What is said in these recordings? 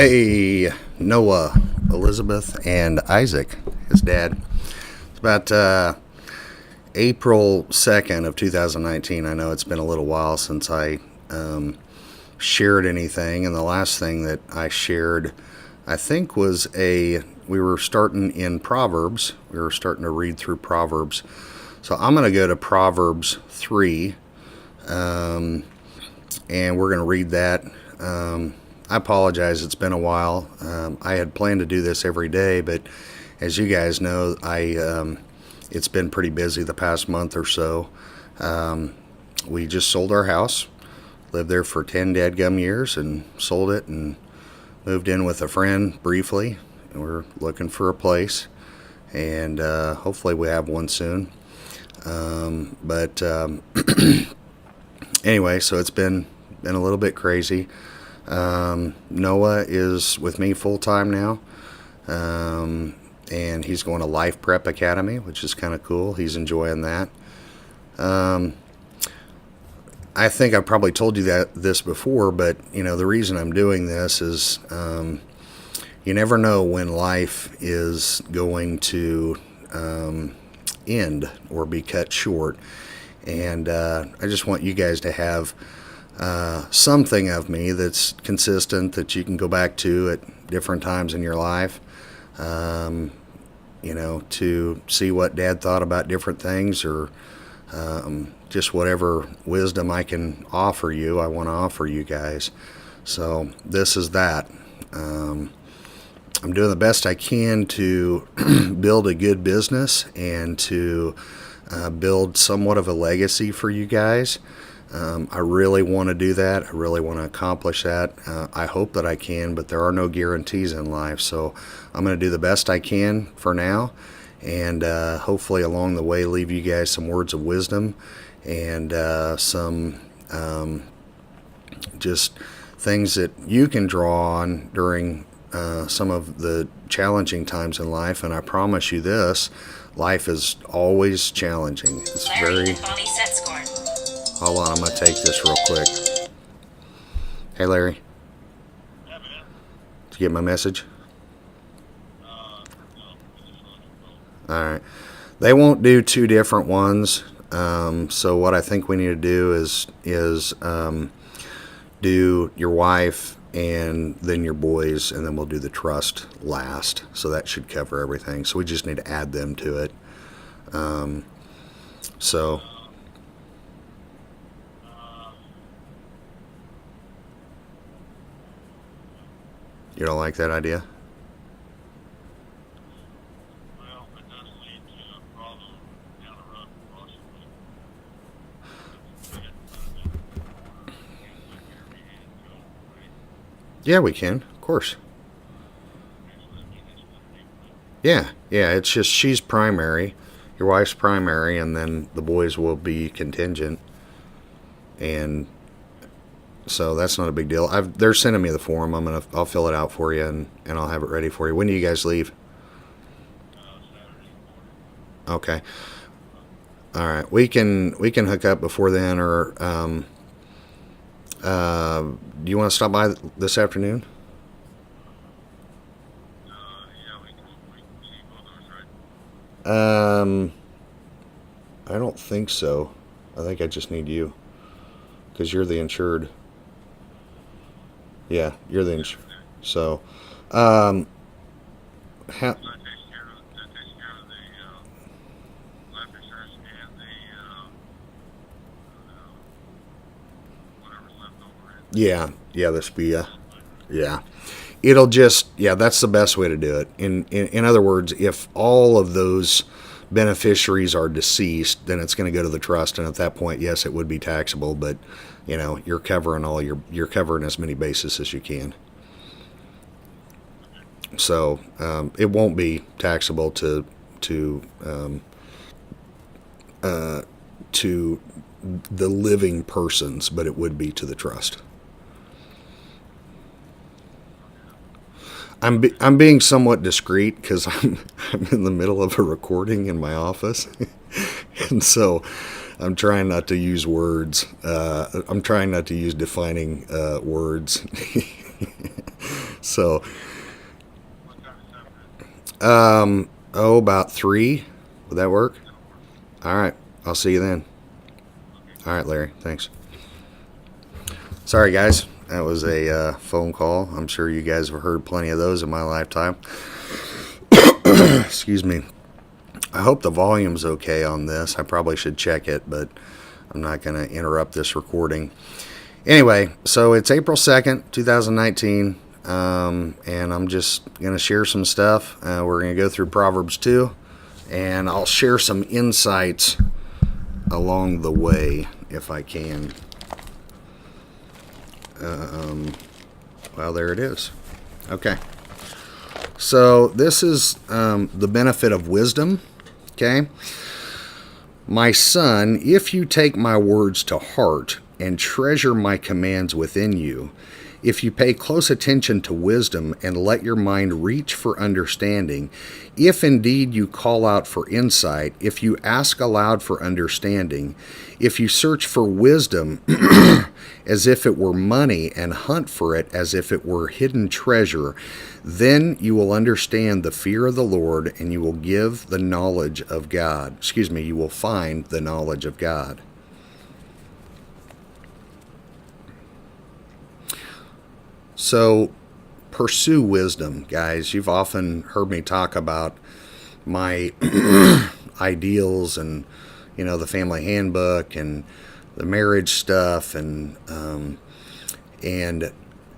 Hey, Noah, Elizabeth, and Isaac, his dad. It's about April 2nd of 2019. I know it's been a little while since I shared anything, and the last thing that I shared, I think, we were starting in Proverbs. We were starting to read through Proverbs. So I'm going to go to Proverbs 3, and we're going to read that. I apologize, it's been a while. I had planned to do this every day, but as you guys know, it's been pretty busy the past month or so. We just sold our house, lived there for 10 dadgum years, and sold it and moved in with a friend briefly. And we're looking for a place, and hopefully we have one soon. But anyway, so it's been a little bit crazy. Noah is with me full time now, and he's going to Life Prep Academy, which is kind of cool. He's enjoying that. I think I've probably told you this before, but the reason I'm doing this is you never know when life is going to end or be cut short, and I just want you guys to have something of me that's consistent that you can go back to at different times in your life, to see what Dad thought about different things, or just whatever wisdom I can offer you, I want to offer you guys. So this is that. I'm doing the best I can to build a good business and to build somewhat of a legacy for you guys. I really want to do that. I really want to accomplish that. I hope that I can, but there are no guarantees in life. So I'm going to do the best I can for now, and hopefully along the way leave you guys some words of wisdom and some just things that you can draw on during some of the challenging times in life. And I promise you this, life is always challenging. It's very... Hold on, I'm going to take this real quick. Hey, Larry. Yeah, man. Did you get my message? No. Alright. They won't do two different ones. So what I think we need to do is do your wife and then your boys, and then we'll do the trust last. So that should cover everything. So we just need to add them to it. So... You don't like that idea? Well, it does lead to a problem down the road, possibly. Yeah, we can, of course. Yeah, it's just she's primary, your wife's primary, and then the boys will be contingent. And so that's not a big deal. They're sending me the form. I'll fill it out for you, and I'll have it ready for you. When do you guys leave? Saturday morning. Okay. All right. We can hook up before then, or do you want to stop by this afternoon? Yeah, we can see both of us, right? I don't think so. I think I just need you, because you're the insured. Yeah, you're the insured. So, That takes how, care of the life insurance and the whatever's left over. yeah, the SPIA. Yeah. It'll just, yeah, that's the best way to do it. In other words, if all of those beneficiaries are deceased, then it's going to go to the trust, and at that point, yes, it would be taxable, but you're covering you're covering as many bases as you can. So it won't be taxable to the living persons, but it would be to the trust. I'm being somewhat discreet because I'm in the middle of a recording in my office, and so I'm trying not to use words. I'm trying not to use defining words. So, What time is that? about 3. Would that work? That'll work. All right. I'll see you then. Okay. All right, Larry. Thanks. Sorry, guys. That was a phone call. I'm sure you guys have heard plenty of those in my lifetime. Excuse me. I hope the volume's okay on this. I probably should check it, but I'm not going to interrupt this recording. Anyway, so it's April 2nd, 2019, and I'm just going to share some stuff. We're going to go through Proverbs 2, and I'll share some insights along the way if I can. Well, there it is. Okay. So this is the benefit of wisdom. Okay. My son, if you take my words to heart and treasure my commands within you, if you pay close attention to wisdom and let your mind reach for understanding, if indeed you call out for insight, if you ask aloud for understanding, if you search for wisdom as if it were money and hunt for it as if it were hidden treasure, then you will understand the fear of the Lord and you will give the knowledge of God. You will find the knowledge of God. So, pursue wisdom, guys. You've often heard me talk about my ideals and, the family handbook and the marriage stuff and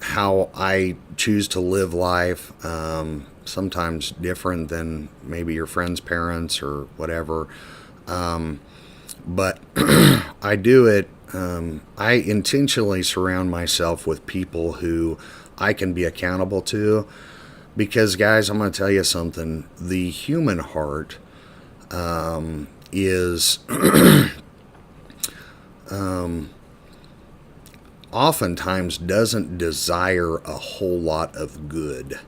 how I choose to live life, sometimes different than maybe your friend's parents or whatever. But I do it. I intentionally surround myself with people who I can be accountable to, because, guys, I'm going to tell you something. The human heart is oftentimes doesn't desire a whole lot of good.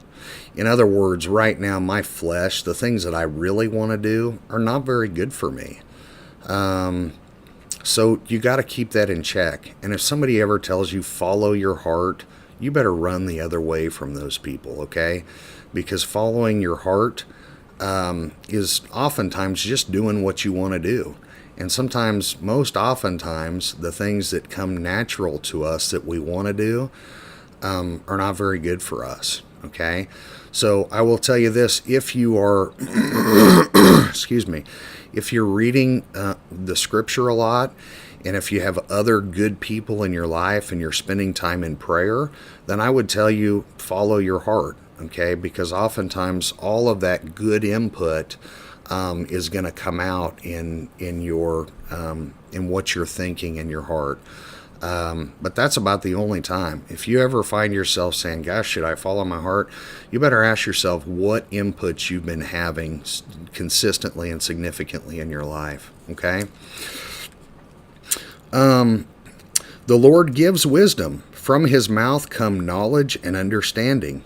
In other words, right now, my flesh, the things that I really want to do, are not very good for me. So you got to keep that in check. And if somebody ever tells you follow your heart, you better run the other way from those people, okay? Because following your heart is oftentimes just doing what you want to do. And sometimes, most oftentimes, the things that come natural to us that we want to do are not very good for us, okay? So I will tell you this, if you are, if you're reading the scripture a lot, and if you have other good people in your life and you're spending time in prayer, then I would tell you follow your heart, okay? Because oftentimes all of that good input is going to come out in your in what you're thinking in your heart. But that's about the only time. If you ever find yourself saying, gosh, should I follow my heart? You better ask yourself what inputs you've been having consistently and significantly in your life, okay? The Lord gives wisdom. From his mouth come knowledge and understanding.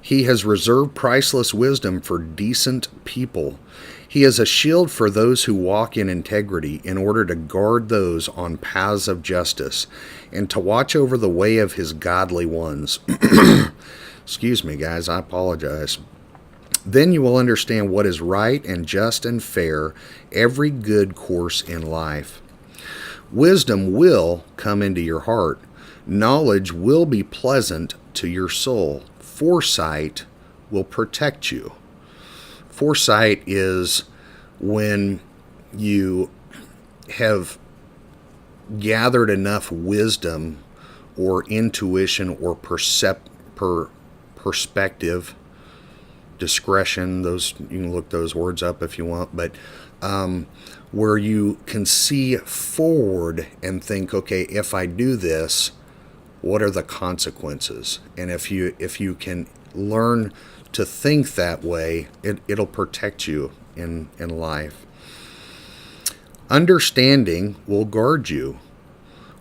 He has reserved priceless wisdom for decent people. He is a shield for those who walk in integrity, in order to guard those on paths of justice and to watch over the way of his godly ones. Excuse me, guys, I apologize. Then you will understand what is right and just and fair, every good course in life. Wisdom will come into your heart. Knowledge will be pleasant to your soul. Foresight will protect you. Foresight is when you have gathered enough wisdom or intuition or perspective, discretion, those, you can look those words up if you want, but where you can see forward and think, okay, if I do this, what are the consequences? And if you can learn to think that way, it'll protect you in life. Understanding will guard you.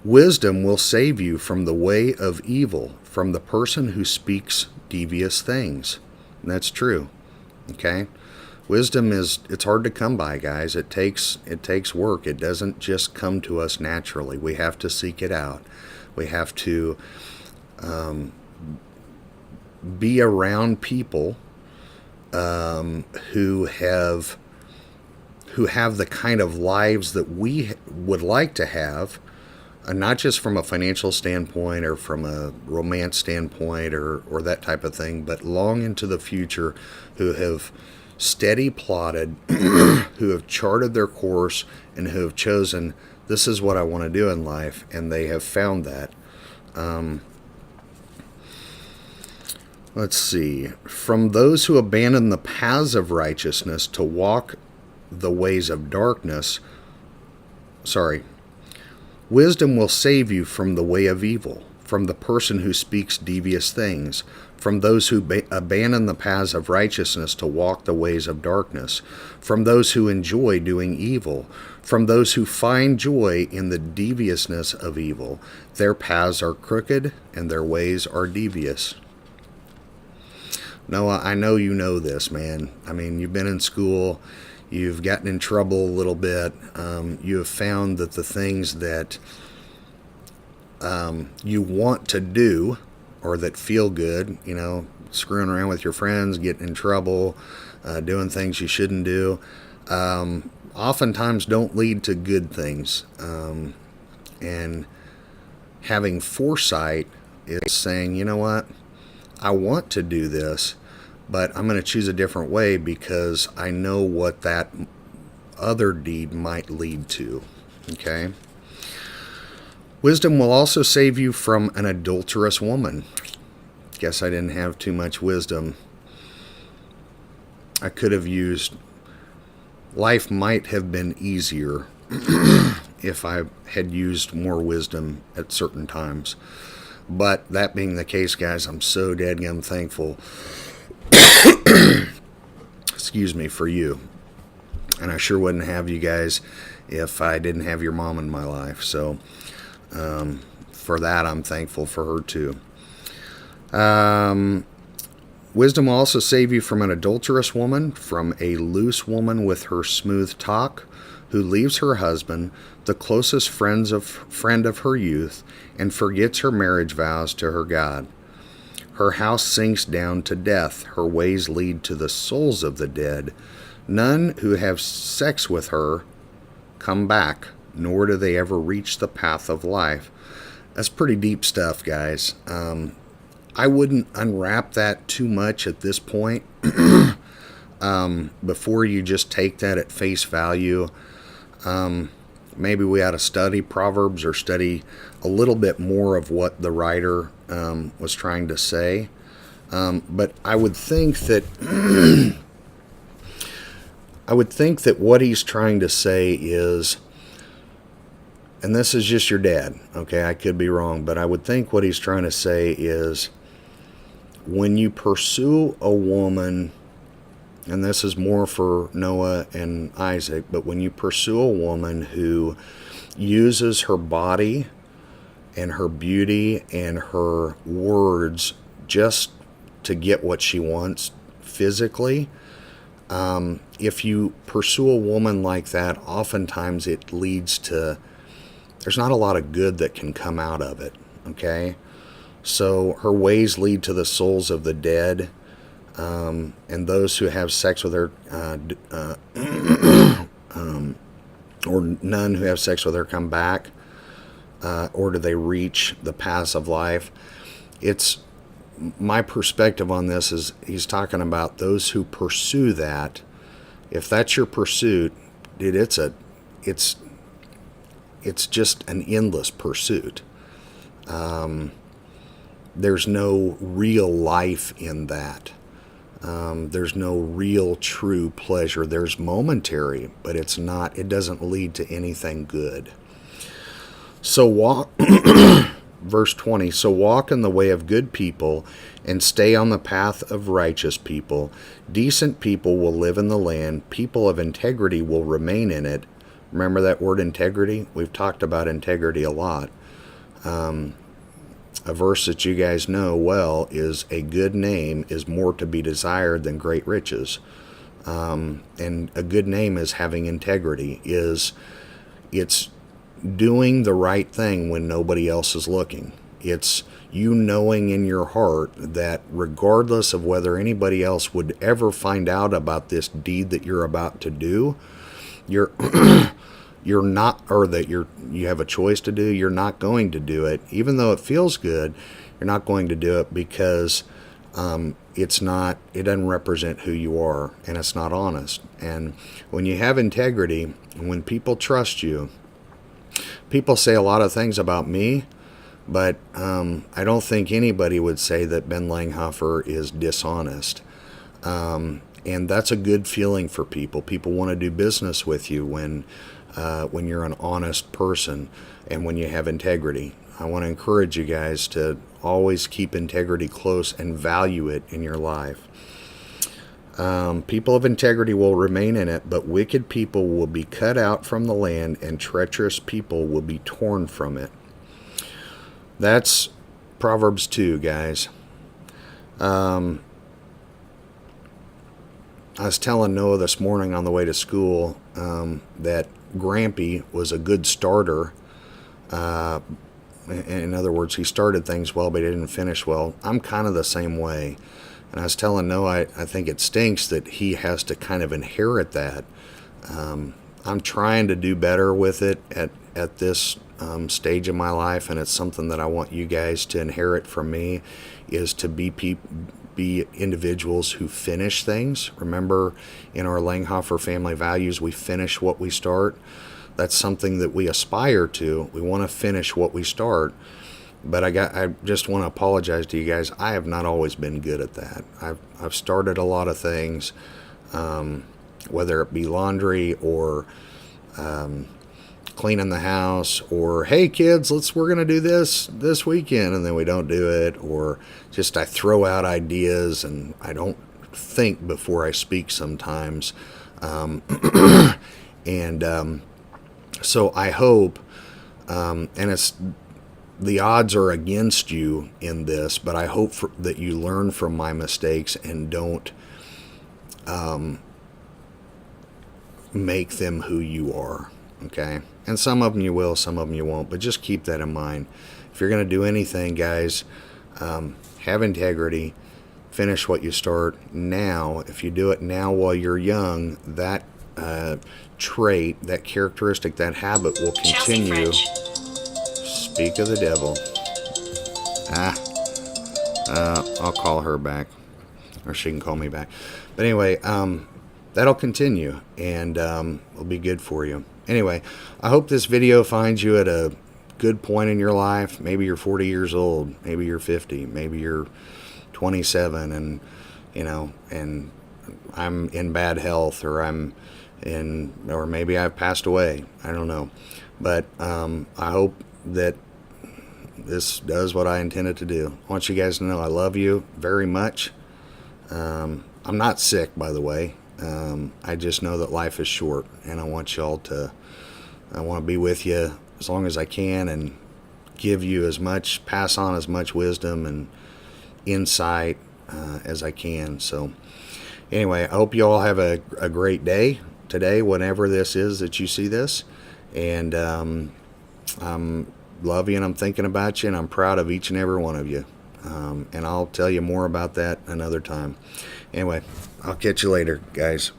Wisdom will save you from the way of evil, from the person who speaks devious things. And that's true. Okay? Wisdom it's hard to come by, guys. It takes work. It doesn't just come to us naturally. We have to seek it out. We have to be around people who have the kind of lives that we would like to have, not just from a financial standpoint or from a romance standpoint or that type of thing, but long into the future, who have steady plotted, who have charted their course, and who have chosen, this is what I want to do in life, and they have found that. Let's see. From those who abandon the paths of righteousness to walk the ways of darkness. Sorry. Wisdom will save you from the way of evil, from the person who speaks devious things, from those who abandon the paths of righteousness to walk the ways of darkness, from those who enjoy doing evil, from those who find joy in the deviousness of evil. Their paths are crooked and their ways are devious. Noah, I know you know this, man. I mean, you've been in school, you've gotten in trouble a little bit, you have found that the things that you want to do or that feel good, screwing around with your friends, getting in trouble, doing things you shouldn't do, oftentimes don't lead to good things. And having foresight is saying, you know what, I want to do this, but I'm going to choose a different way because I know what that other deed might lead to. Okay? Wisdom will also save you from an adulterous woman. Guess I didn't have too much wisdom. I could have used, life might have been easier if I had used more wisdom at certain times. But that being the case, guys, I'm so dadgum thankful, excuse me, for you. And I sure wouldn't have you guys if I didn't have your mom in my life. So for that, I'm thankful for her too. Wisdom will also save you from an adulterous woman, from a loose woman with her smooth talk, who leaves her husband, the closest friend of her youth, and forgets her marriage vows to her God. Her house sinks down to death. Her ways lead to the souls of the dead. None who have sex with her come back, nor do they ever reach the path of life. That's pretty deep stuff, guys. I wouldn't unwrap that too much at this point. Before you just take that at face value. Maybe we ought to study Proverbs or study a little bit more of what the writer was trying to say. But I would think that what he's trying to say is, and this is just your dad, okay, I could be wrong, but I would think what he's trying to say is, when you pursue a woman, and this is more for Noah and Isaac, but when you pursue a woman who uses her body and her beauty and her words just to get what she wants physically, if you pursue a woman like that, oftentimes it leads to, there's not a lot of good that can come out of it, okay? So her ways lead to the souls of the dead, and those who have sex with her, or none who have sex with her come back, or do they reach the paths of life. It's my perspective on this is he's talking about those who pursue that. If that's your pursuit, dude, it's just an endless pursuit. There's no real life in that. There's no real true pleasure. There's momentary, but it doesn't lead to anything good. So walk, verse 20, so walk in the way of good people and stay on the path of righteous people. Decent people will live in the land. People of integrity will remain in it. Remember that word integrity? We've talked about integrity a lot. A verse that you guys know well is, a good name is more to be desired than great riches. And a good name is having integrity. It's doing the right thing when nobody else is looking. It's you knowing in your heart that regardless of whether anybody else would ever find out about this deed that you're about to do, you're you're not, or that you have a choice to do, you're not going to do it. Even though it feels good, you're not going to do it because it doesn't represent who you are, and it's not honest. And when you have integrity, when people trust you, people say a lot of things about me, but I don't think anybody would say that Ben Langhofer is dishonest. And that's a good feeling for people. People want to do business with you when you're an honest person and when you have integrity. I want to encourage you guys to always keep integrity close and value it in your life. People of integrity will remain in it, but wicked people will be cut out from the land, and treacherous people will be torn from it. That's Proverbs 2, guys. I was telling Noah this morning on the way to school that Grampy was a good starter. In other words, he started things well, but he didn't finish well. I'm kind of the same way. And I was telling Noah, I think it stinks that he has to kind of inherit that. I'm trying to do better with it at this stage of my life, and it's something that I want you guys to inherit from me, is to be individuals who finish things. Remember, in our Langhofer family values, we finish what we start. That's something that we aspire to. We want to finish what we start. But I just want to apologize to you guys. I have not always been good at that. I've started a lot of things, whether it be laundry or cleaning the house, or hey kids, we're gonna do this weekend, and then we don't do it, or just I throw out ideas and I don't think before I speak sometimes. So I hope, and it's, the odds are against you in this, but I hope that you learn from my mistakes and don't make them who you are, okay? And some of them you will, some of them you won't, but just keep that in mind. If you're going to do anything, guys, have integrity, finish what you start now. If you do it now while you're young, that trait, that characteristic, that habit will continue. Speak of the devil. I'll call her back, or she can call me back. But anyway, that'll continue, and it'll be good for you. Anyway, I hope this video finds you at a good point in your life. Maybe you're 40 years old, maybe you're 50, maybe you're 27, and and I'm in bad health, or or maybe I've passed away. I don't know, but I hope that this does what I intended to do. I want you guys to know I love you very much. I'm not sick, by the way. I just know that life is short, and I want to be with you as long as I can, and pass on as much wisdom and insight as I can. So anyway, I hope you all have a great day today, whenever this is that you see this. And I'm love you, and I'm thinking about you, and I'm proud of each and every one of you. And I'll tell you more about that another time. Anyway, I'll catch you later, guys.